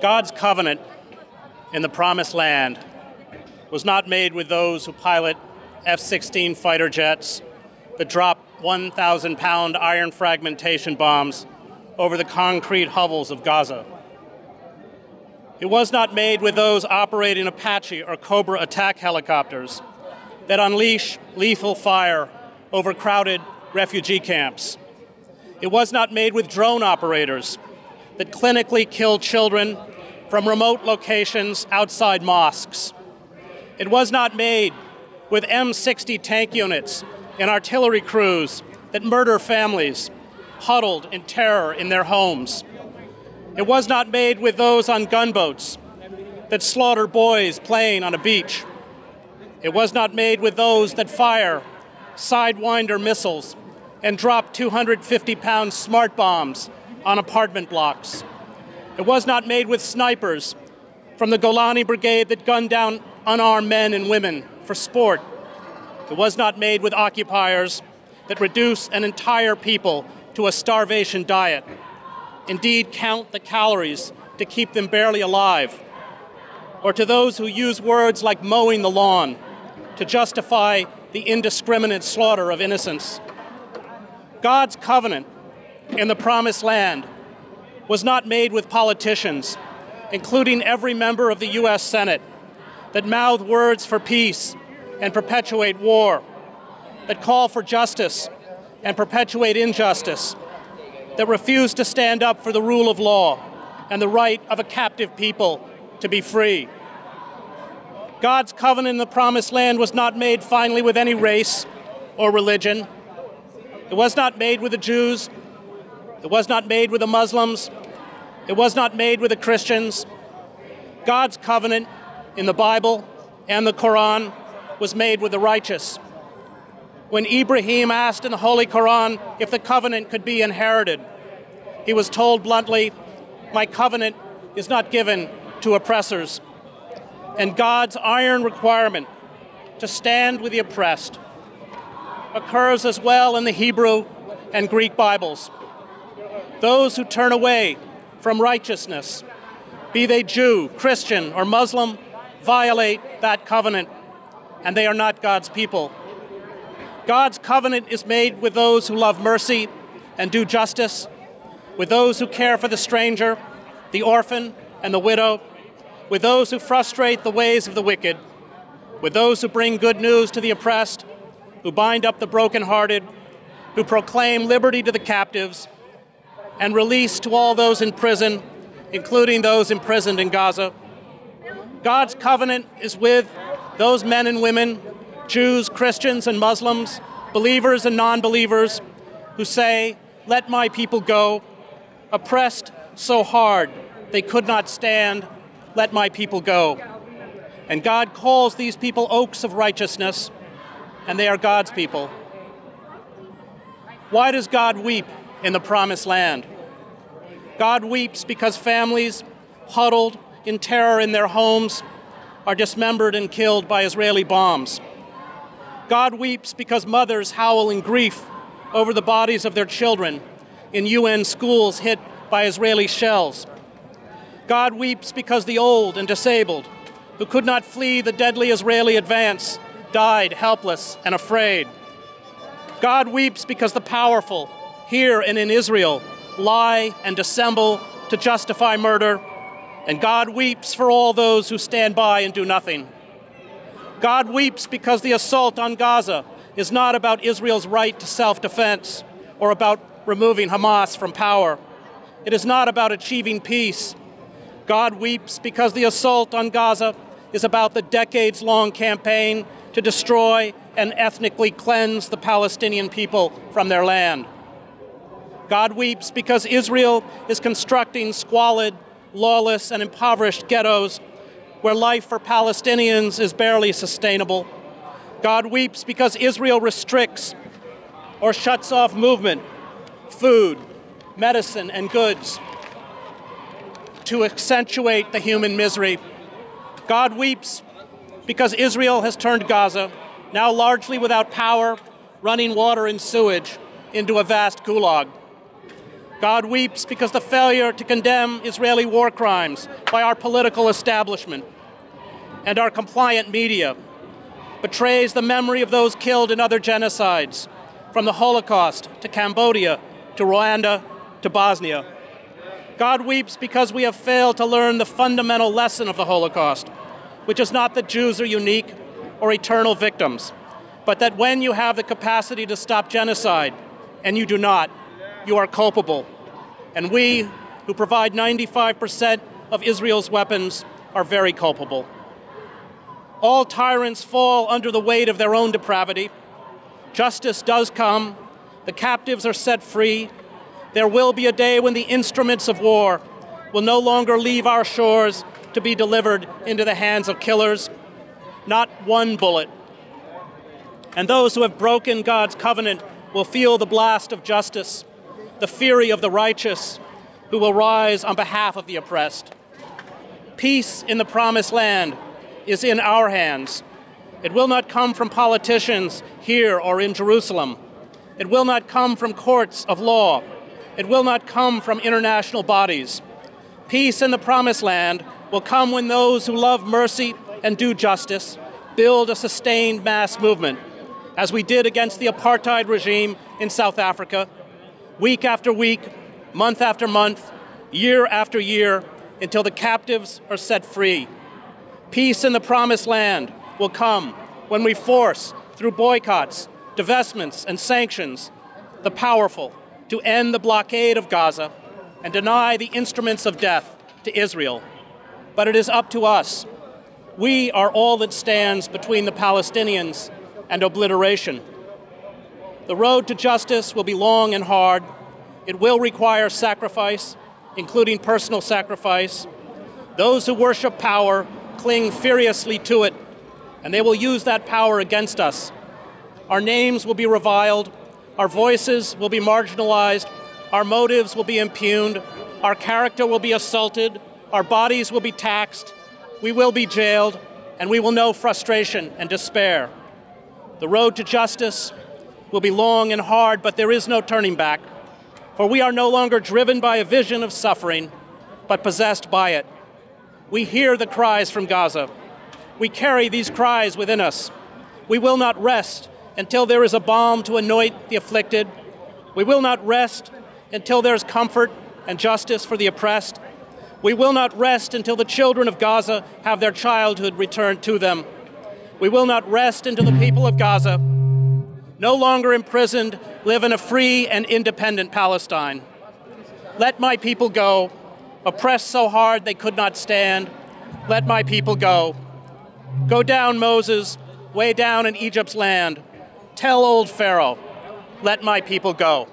God's covenant in the Promised Land was not made with those who pilot F-16 fighter jets that drop 1,000-pound iron fragmentation bombs over the concrete hovels of Gaza. It was not made with those operating Apache or Cobra attack helicopters that unleash lethal fire over crowded refugee camps. It was not made with drone operators that clinically kill children from remote locations outside mosques. It was not made with M60 tank units and artillery crews that murder families huddled in terror in their homes. It was not made with those on gunboats that slaughter boys playing on a beach. It was not made with those that fire Sidewinder missiles and drop 250-pound smart bombs on apartment blocks. It was not made with snipers from the Golani Brigade that gun down unarmed men and women for sport. It was not made with occupiers that reduce an entire people to a starvation diet, indeed count the calories to keep them barely alive, or to those who use words like mowing the lawn to justify the indiscriminate slaughter of innocents. God's covenant in the Promised Land was not made with politicians, including every member of the U.S. Senate, that mouth words for peace and perpetuate war, that call for justice and perpetuate injustice, that refuse to stand up for the rule of law and the right of a captive people to be free. God's covenant in the Promised Land was not made finally with any race or religion. It was not made with the Jews. It was not made with the Muslims. It was not made with the Christians. God's covenant in the Bible and the Quran was made with the righteous. When Ibrahim asked in the Holy Quran if the covenant could be inherited, he was told bluntly, "My covenant is not given to oppressors." And God's iron requirement to stand with the oppressed occurs as well in the Hebrew and Greek Bibles. Those who turn away from righteousness, be they Jew, Christian, or Muslim, violate that covenant, and they are not God's people. God's covenant is made with those who love mercy and do justice, with those who care for the stranger, the orphan, and the widow, with those who frustrate the ways of the wicked, with those who bring good news to the oppressed, who bind up the brokenhearted, who proclaim liberty to the captives, and release to all those in prison, including those imprisoned in Gaza. God's covenant is with those men and women, Jews, Christians, and Muslims, believers and non-believers, who say, "Let my people go, oppressed so hard they could not stand, let my people go." And God calls these people oaks of righteousness, and they are God's people. Why does God weep in the Promised Land? God weeps because families, huddled in terror in their homes, are dismembered and killed by Israeli bombs. God weeps because mothers howl in grief over the bodies of their children in UN schools hit by Israeli shells. God weeps because the old and disabled, who could not flee the deadly Israeli advance, died helpless and afraid. God weeps because the powerful, here and in Israel, lie and dissemble to justify murder, and God weeps for all those who stand by and do nothing. God weeps because the assault on Gaza is not about Israel's right to self-defense or about removing Hamas from power. It is not about achieving peace. God weeps because the assault on Gaza is about the decades-long campaign to destroy and ethnically cleanse the Palestinian people from their land. God weeps because Israel is constructing squalid, lawless, and impoverished ghettos where life for Palestinians is barely sustainable. God weeps because Israel restricts or shuts off movement, food, medicine, and goods to accentuate the human misery. God weeps because Israel has turned Gaza, now largely without power, running water and sewage, into a vast gulag. God weeps because the failure to condemn Israeli war crimes by our political establishment and our compliant media betrays the memory of those killed in other genocides, from the Holocaust to Cambodia to Rwanda to Bosnia. God weeps because we have failed to learn the fundamental lesson of the Holocaust, which is not that Jews are unique or eternal victims, but that when you have the capacity to stop genocide and you do not, you are culpable. And we, who provide 95% of Israel's weapons, are very culpable. All tyrants fall under the weight of their own depravity. Justice does come. The captives are set free. There will be a day when the instruments of war will no longer leave our shores to be delivered into the hands of killers. Not one bullet. And those who have broken God's covenant will feel the blast of justice, the fury of the righteous, who will rise on behalf of the oppressed. Peace in the promised land is in our hands. It will not come from politicians here or in Jerusalem. It will not come from courts of law. It will not come from international bodies. Peace in the promised land will come when those who love mercy and do justice build a sustained mass movement, as we did against the apartheid regime in South Africa, week after week, month after month, year after year, until the captives are set free. Peace in the promised land will come when we force, through boycotts, divestments, and sanctions, the powerful to end the blockade of Gaza and deny the instruments of death to Israel. But it is up to us. We are all that stands between the Palestinians and obliteration. The road to justice will be long and hard. It will require sacrifice, including personal sacrifice. Those who worship power cling furiously to it, and they will use that power against us. Our names will be reviled, our voices will be marginalized, our motives will be impugned, our character will be assaulted, our bodies will be taxed, we will be jailed, and we will know frustration and despair. The road to justice will be long and hard, but there is no turning back, for we are no longer driven by a vision of suffering, but possessed by it. We hear the cries from Gaza. We carry these cries within us. We will not rest until there is a balm to anoint the afflicted. We will not rest until there is comfort and justice for the oppressed. We will not rest until the children of Gaza have their childhood returned to them. We will not rest until the people of Gaza, no longer imprisoned, live in a free and independent Palestine. Let my people go, oppressed so hard they could not stand. Let my people go. Go down, Moses, way down in Egypt's land. Tell old Pharaoh, let my people go.